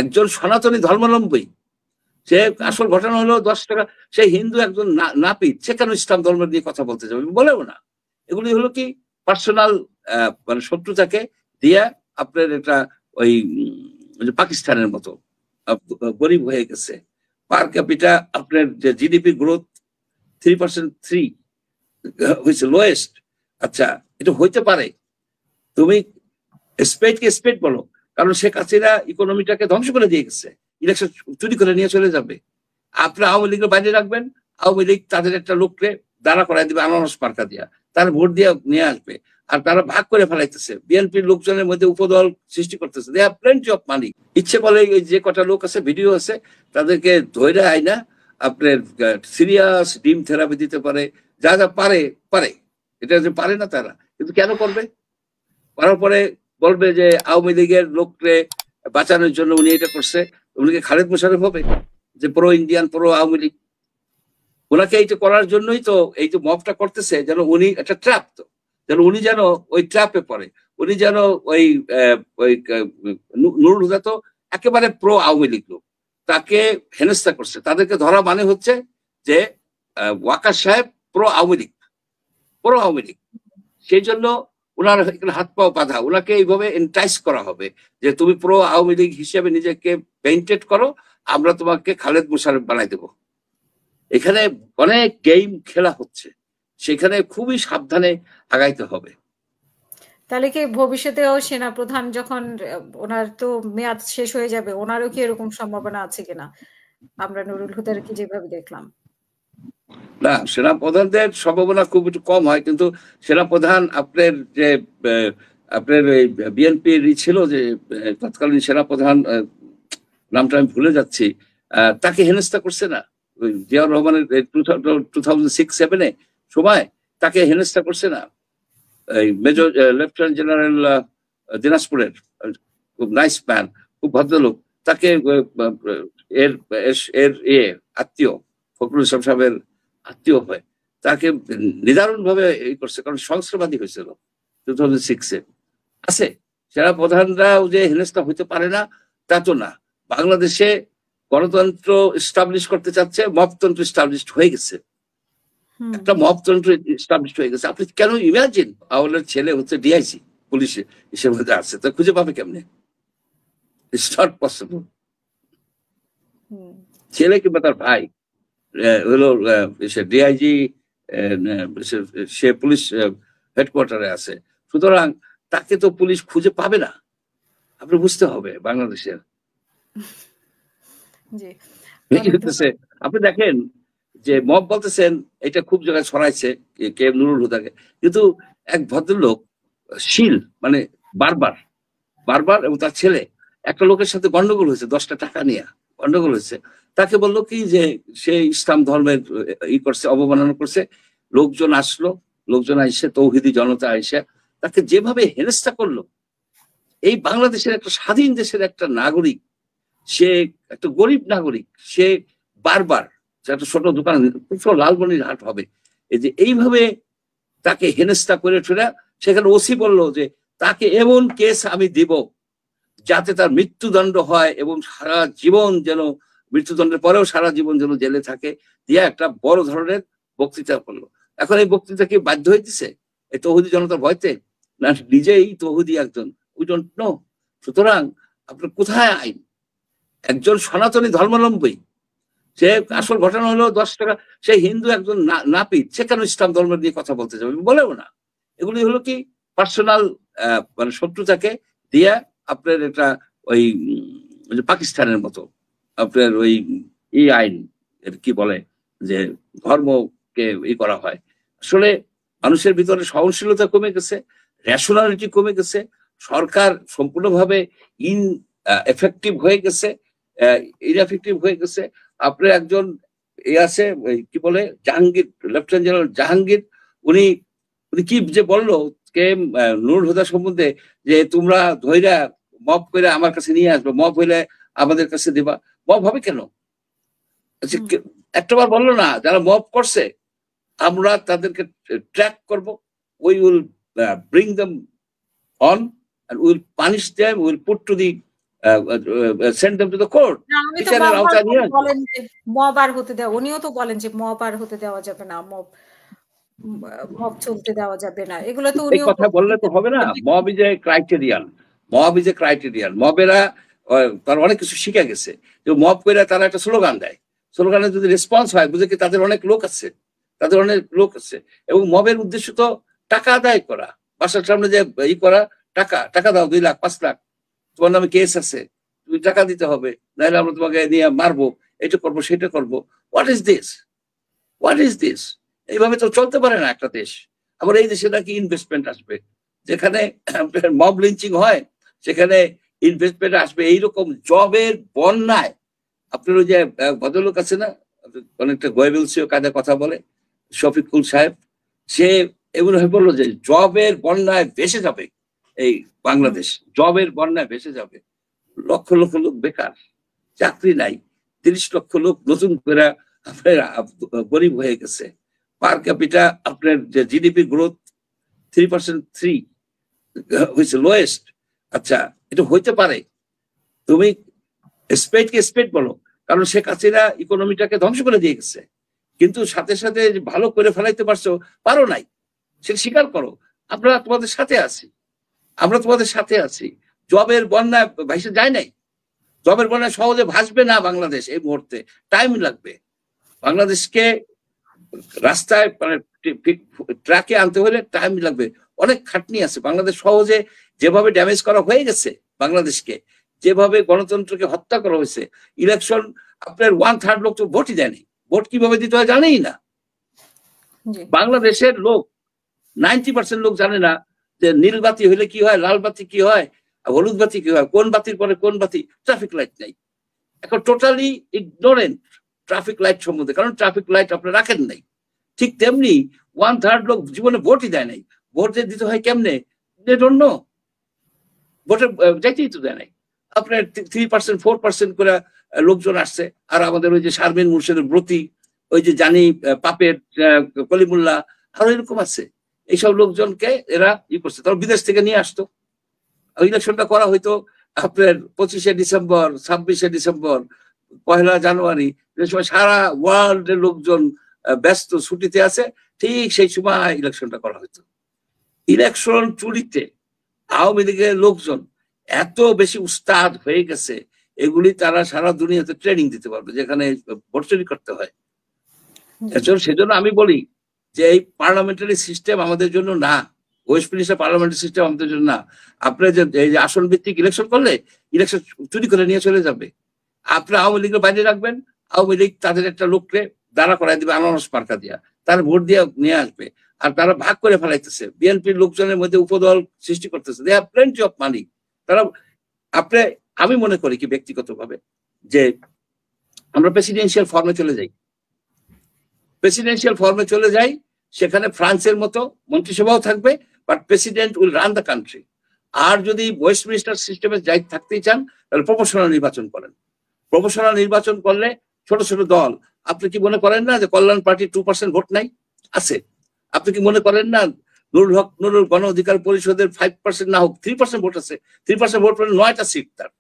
একজন সনাতনী ধর্মাবলম্বী, সে আসল ঘটনা হলো 10 টাকা, সে হিন্দু একজন নাপিত, সে কেন ইসলাম ধর্ম নিয়ে কথা বলতে যাবে? বলেও না। এগুলি হলো কি পার্সোনাল মানে শত্রুতাকে দিয়ে আপনার এটা ওই পাকিস্তানের মতো গরিব হয়ে গেছে। পার ক্যাপিটা আপনার যে জিডিপি গ্রোথ 3% হয়েছে লোয়েস্ট। আচ্ছা, এটা হইতে পারে, তুমি স্পেডকে স্পেড বলো, কারণ শেখ হাসিনা ইকোনমিটাকে ধ্বংস করে দিয়ে গেছে, ইলেকশন চুরি করে নিয়ে চলে যাবে। আপনারা আওয়ামী লীগের বাইরে রাখবেন, আওয়ামী লীগ তাদের একটা লোককে দাঁড়া করাই দিবে আনারস মার্কা দিয়া, তার ভোট দিয়ে নিয়ে আসবে, আর তারা ভাগ করে ফেলাইতেছে। বিএনপির লোকজনের মধ্যে উপদল সৃষ্টি করতেছে। They have plenty of money. ইচ্ছে বলে যে কটা লোক আছে, ভিডিও আছে, তাদেরকে ধৈর্য আইনা আপনার সিরিয়াস ডিম থেরাপি দিতে পারে, যা যা পারে পারে। এটা যে পারে না তারা, কিন্তু কেন করবে? করার পরে বলবে যে আওয়ামী লীগের লোককে বাঁচানোর জন্য উনি এটা করছে। উনিকে খালেদ মোশাররফ হবে যে pro Indian, pro Awami League? ওনাকে এইটা করার জন্যই তো এই যে মবটা করতেছে, যেন উনি একটা ট্র্যাপ, তো যেন উনি যেন ওই ট্র্যাপে পড়ে, উনি যেন ওই ওই নুরুল হুদা তো একেবারে প্রো আওয়ামী লীগ লোক, তাকে হেনস্থা করছে। তাদেরকে ধরা মানে হচ্ছে যে ওয়াকার সাহেব প্রো আওয়ামী লীগ, প্রো আওয়ামী লীগ। সেই জন্য ওনার হাত পাও বাঁধা, ওনাকে এইভাবে এন্টাইস করা হবে যে তুমি প্রো আওয়ামী লীগ হিসেবে নিজেকে পেইন্টেড করো, আমরা তোমাকে খালেদ মোশাররফ বানাই দেবো। এখানে অনেক গেম খেলা হচ্ছে, সেখানে খুবই সাবধানে আগাইতে হবে। তাহলে কি ভবিষ্যতেও সেনাপ্রধান যখন ওনার তো মেয়াদ শেষ হয়ে যাবে, ওনারও কি এরকম সম্ভাবনা আছে কিনা? আমরা নুরুল হুদার কি যেভাবে দেখলাম। না, সেনাপ্রধানদের সম্ভাবনা খুব একটু কম হয়, কিন্তু সেনাপ্রধান আপনার যে আপনার বিএনপির ছিল যে তৎকালীন সেনাপ্রধান, নামটা আমি ভুলে যাচ্ছি, তাকে হেনস্থা করছে না জিয়াউর রহমানের 2006-07 সময়, তাকে হেনস্থা করছে না এই মেজর লেফটেন্যান্ট জেনারেল দিনাজপুরের, খুব নাইস ম্যান, খুব ভদ্রলোক, তাকে এর এর আত্মীয় ফখরুল ইসলাম সাহেবের আত্মীয় হয়, তাকে নিদারুণ ভাবে করছে, কারণ সংস্কারবাদী হয়েছিল 2006-এ। আছে সেনা প্রধানরাও যে হেনস্থা হইতে পারে না তা তো না। বাংলাদেশে গণতন্ত্র এস্টাবলিশ করতে চাচ্ছে, মপতন্ত্র এস্টাবলিশড হয়ে গেছে, একটা মপতন্ত্র এস্টাবলিশড হয়ে গেছে। আপনি কেন ইমাজিন আওয়ালের ছেলে হচ্ছে ডিআইসি পুলিশে এসে মধ্যে আসছে, তো খুঁজে পাবে কেমনে? It's not possible. ছেলে কিংবা তার ভাই হলো ডিআইজি, সে পুলিশ হেডকোয়ার্টারে আছে, সুতরাং তাকে তো পুলিশ খুঁজে পাবে না। আপনি বুঝতে হবে বাংলাদেশের আপনি দেখেন যে মব বলতেছেন, এটা খুব জায়গায় ছড়াইছে কে নুরুল হুদাকে, কিন্তু এক ভদ্রলোক শীল মানে বারবার বারবার, এবং তার ছেলে একটা লোকের সাথে গন্ডগোল হয়েছে, 10টা টাকা নিয়ে গন্ডগোল হয়েছে, তাকে বললো কি যে সে ইসলাম ধর্মের করছে, অবমাননা করছে। লোকজন আসলো, লোকজন আইসে, তৌহিদি জনতা আইসে তাকে যেভাবে হেনস্থা করলো। এই বাংলাদেশের একটা স্বাধীন দেশের একটা নাগরিক, সে একটা গরিব নাগরিক, সে বারবার একটা ছোট দোকান, লালমনির হাট হবে, এই যে এইভাবে তাকে হেনস্থা করে ফেরা। সেখানে ওসি বলল যে তাকে এমন কেস আমি দিব যাতে তার মৃত্যুদণ্ড হয়, এবং সারা জীবন যেন, মৃত্যুদণ্ডের পরেও সারা জীবন যেন জেলে থাকে, দিয়ে একটা বড় ধরনের বক্তৃতা করলো। এখন এই বক্তৃতা কি বাধ্য হইতেছে এই তৌহিদি জনতার ভয়তে, না নিজেই তৌহিদি একজন? We don't know. সুতরাং আপনার কোথায় আইন? একজন সনাতনী ধর্মাবলম্বী, সে আসল ঘটনা হলো 10 টাকা, সে হিন্দু একজন নাপিত, সে কেন ইসলাম ধর্ম নিয়ে কথা বলতে যাবে? বলেও না। এগুলি হলো কি পার্সোনাল মানে শত্রুতাকে দিয়ে আপনার এটা ওই পাকিস্তানের মতো আপনার ওই আইন কি বলে যে ধর্মকে করা হয়। আসলে মানুষের ভিতরে সহনশীলতা কমে গেছে, রেশনালিটি কমে গেছে, সরকার সম্পূর্ণভাবে এফেক্টিভ হয়ে গেছে, ইনএফেক্টিভ হয়ে গেছে। আপনার একজন আছে কি বলে জাহাঙ্গীর, লেফটেন্যান্ট জেনারেল জাহাঙ্গীর, উনি উনি কি যে বললো কে নুরুল হুদা সম্বন্ধে, যে তোমরা ধৈরা মব করে আমার কাছে নিয়ে আসবে, মব হইলে আমাদের কাছে দিবা। মব হবে কেন? একটাবার বললো না, যারা মব করছে আমরা তাদেরকে ট্র্যাক করব, we will bring them on and we will punish them, we will put to the send them to the court, না, উনি তো বিচারের আওতায় নিয়ে আসবে। বলেন যে মব আর হতে দেওয়া, উনিও তো বলেন যে মব আর হতে দেওয়া যাবে না, মব চলতে দেওয়া যাবে না, এগুলো তো এই উনিও কথা বললে তো হবে না। Mob is a criterion, mob is a criterion. মবেরা তারা অনেক কিছু শিখে গেছে, যে মব করে তারা একটা স্লোগান দেয়, স্লোগানে যদি রেসপন্স হয় বুঝে কি তাদের অনেক লোক আছে, তাদের অনেক লোক আছে। এবং মবের উদ্দেশ্য তো টাকা আদায় করা, বাসার সামনে যে ই করা, টাকা টাকা দাও 2 লাখ 5 লাখ, তোমার নামে কেস আছে, তুমি টাকা দিতে হবে, নাহলে আমরা তোমাকে নিয়ে মারবো, এটা করবো সেটা করবো। What is this, what is this? এইভাবে তো চলতে পারে না একটা দেশ। আবার এই দেশে নাকি ইনভেস্টমেন্ট আসবে, যেখানে মব লিঞ্চিং হয় সেখানে ইনভেস্টমেন্ট আসবে। এইরকম জবের বন্যায় আপনার ওই যে ভদ্রলোক আছে না, অনেকটা গোয়েবলসীয় কাজে কথা বলে, শফিকুল সাহেব, সে এমন হয়ে বললো যে জবের বন্যায় ভেসে যাবে এই বাংলাদেশ, জবের বন্যায় ভেসে যাবে। লক্ষ লক্ষ লোক বেকার, চাকরি নাই, 30 লক্ষ লোক নতুন করে আপনার গরিব হয়ে গেছে। পার ক্যাপিটা আপনার যে জিডিপি গ্রোথ 3% হয়েছে, লোয়েস্ট। আচ্ছা, এটা হইতে পারে? তুমি স্পেডকে স্পেড বলো, কারণ শেখ হাসিনা ইকোনমিটাকে ধ্বংস করে দিয়ে গেছে, কিন্তু সাথে সাথে ভালো করে ফেলাইতে পারছো, পারো নাই, সেটা স্বীকার করো। আমরা তোমাদের সাথে আছি, আমরা তোমাদের সাথে আছি। জবের বন্যা ভাইসে যায় নাই, জবের বন্যা সহজে ভাসবে না বাংলাদেশ এই মুহূর্তে, টাইম লাগবে। বাংলাদেশকে রাস্তায় মানে ট্রাকে আনতে হলে টাইম লাগবে, অনেক খাটনি আছে। বাংলাদেশ সহজে যেভাবে ড্যামেজ করা হয়ে গেছে বাংলাদেশকে, যেভাবে গণতন্ত্রকে হত্যা করা হয়েছে, ইলেকশন আপনার 1/3 লোক তো ভোটই দেয়নি, ভোট কিভাবে দিতে হয় জানেই না। বাংলাদেশের লোক 90% লোক জানে না যে নীল বাতি হইলে কি হয়, লাল বাতি কি হয়, হলুদ বাতি কি হয়, কোন বাতির পরে কোন বাতি, ট্রাফিক লাইট নাই। এখন টোটালি ইগনোরেন্ট ট্রাফিক লাইট সম্বন্ধে, কারণ ট্রাফিক লাইট আপনি রাখেন নাই। ঠিক তেমনি 1/3 লোক জীবনে ভোটই দেয় নাই। ভোট দিতে হয় কেমনে, ভোটে যাইতেই তো দেয় নাই। আপনার 3% 4% করে লোকজন আসছে। আর আমাদের ওই যে শারমিন মুর্শিদের ব্রতী, ওই যে জানি পাপের কলিমুল্লাহ, আরো এরকম আছে, এইসব লোকজনকে এরা ই করছে। তারা বিদেশ থেকে নিয়ে আসতো, ইলেকশনটা করা হইতো আপনার 25শে ডিসেম্বর, 26শে ডিসেম্বর, 1 জানুয়ারি, যে সময় সারা ওয়ার্ল্ডের লোকজন ব্যস্ত ছুটিতে আছে, ঠিক সেই সময় ইলেকশনটা করা হইতো। ইলেকশন চুরিতে আওয়ামী লীগের লোকজন এত বেশি উস্তাদ হয়ে গেছে, এগুলি তারা সারা দুনিয়াতে ট্রেনিং দিতে পারবে, যেখানে ভোট চুরি করতে হয়। সেজন্য আমি বলি যে এই পার্লামেন্টারি সিস্টেম আমাদের জন্য না, ওয়েস্টমিনিস্টার পার্লামেন্টারি সিস্টেম আমাদের জন্য না। আপনার যে এই যে আসন ভিত্তিক ইলেকশন করলে ইলেকশন চুরি করে নিয়ে চলে যাবে। আপনার আওয়ামী লীগের বাইরে রাখবেন, আওয়ামী লীগ তাদের একটা লোককে দাঁড়া করাই দিবে আনারস মার্কা দিয়া, তার ভোট দিয়ে নিয়ে আসবে। আর তারা ভাগ করে ফেলাইতেছে, বিএনপির লোকজনের মধ্যে উপদল সৃষ্টি করতেছে, they have plenty of money. তারা আপনি, আমি মনে করি কি ব্যক্তিগতভাবে যে আমরা প্রেসিডেন্সিয়াল ফর্মে চলে যাই, প্রেসিডেন্সিয়াল ফর্মে চলে যাই, সেখানে ফ্রান্সের মতো মন্ত্রিসভাও থাকবে, but president will run the country. আর যদি ওয়েস্টমিনিস্টার সিস্টেমে যাই থাকতেই চান, তাহলে প্রপোর্শনাল নির্বাচন করেন। প্রপোর্শনাল নির্বাচন করলে ছোট ছোট দল, আপনি কি মনে করেন না যে কল্যাণ পার্টি 2% ভোট নাই আছে? আপনি কি মনে করেন না নুরুল হক নুরুল গণ অধিকার পরিষদের 5% না হোক 3% ভোট আছে, 3% ভোট পেলে 9টা সিট তার।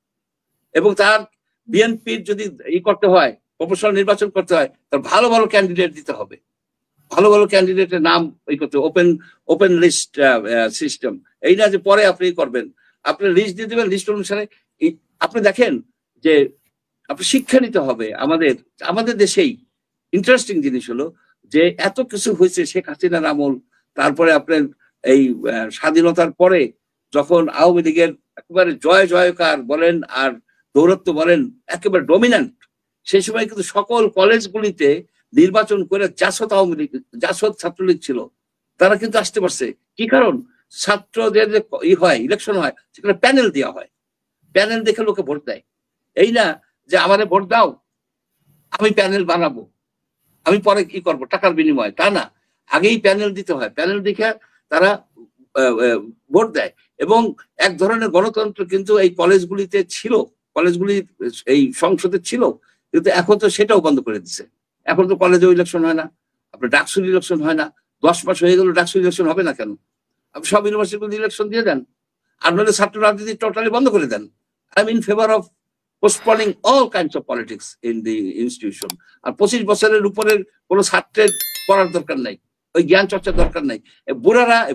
এবং তার বিএনপির যদি ই করতে হয়, প্রপোর্শনাল নির্বাচন করতে হয়, তার ভালো ভালো ক্যান্ডিডেট দিতে হবে, ভালো ভালো ক্যান্ডিডেটের নাম ই করতে, ওপেন লিস্ট সিস্টেম। এই না যে পরে আপনি করবেন, আপনি লিস্ট দিয়ে দেবেন, লিস্ট অনুসারে। আপনি দেখেন যে আপনি শিক্ষা নিতে হবে। আমাদের দেশেই ইন্টারেস্টিং জিনিস হলো যে এত কিছু হয়েছে শেখ হাসিনার আমল, তারপরে আপনার এই স্বাধীনতার পরে যখন আওয়ামী লীগের একেবারে জয় জয়কার বলেন আর দৌরত্ব বলেন একেবারে ডমিন্যান্ট, সেই সময় কিন্তু সকল কলেজগুলিতে নির্বাচন করে জাসদ আওয়ামী লীগ, জাসদ ছাত্রলীগ ছিল, তারা কিন্তু আসতে পারছে। কি কারণ? ছাত্রদের যে হয় ইলেকশন হয়, সেখানে প্যানেল দেওয়া হয়, প্যানেল দেখে লোকে ভোট দেয়। এই না যে আমারে ভোট দাও, আমি প্যানেল বানাবো, আমি পরে কি করব টাকার বিনিময়ে, তা না। আগেই প্যানেল দিতে হয়, প্যানেল দেখে তারা ভোট দেয়। এবং এক ধরনের গণতন্ত্র কিন্তু এই কলেজগুলিতে ছিল, কলেজগুলি এই সংসদে ছিল, কিন্তু এখন তো সেটাও বন্ধ করে দিচ্ছে। এখন তো কলেজেও ইলেকশন হয় না, আপনার ডাকসুর ইলেকশন হয় না। 10 মাস হয়ে গেল ডাকসুর ইলেকশন হবে না কেন? আপনি সব ইউনিভার্সিটিগুলো ইলেকশন দিয়ে দেন, আর নইলে ছাত্র রাজনীতি টোটালি বন্ধ করে দেন। I am in favour of postponing all kinds of politics in the institution. আর 25 বছরের উপরের কোনো ছাত্রের পড়ার দরকার নাই, ওই জ্ঞান চর্চার দরকার নাই।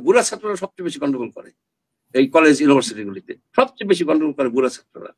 বুড়া ছাত্ররা সবচেয়ে বেশি গন্ডগোল করে এই কলেজ ইউনিভার্সিটি গুলিতে, সবচেয়ে বেশি গন্ডগোল করে বুড়া ছাত্ররা।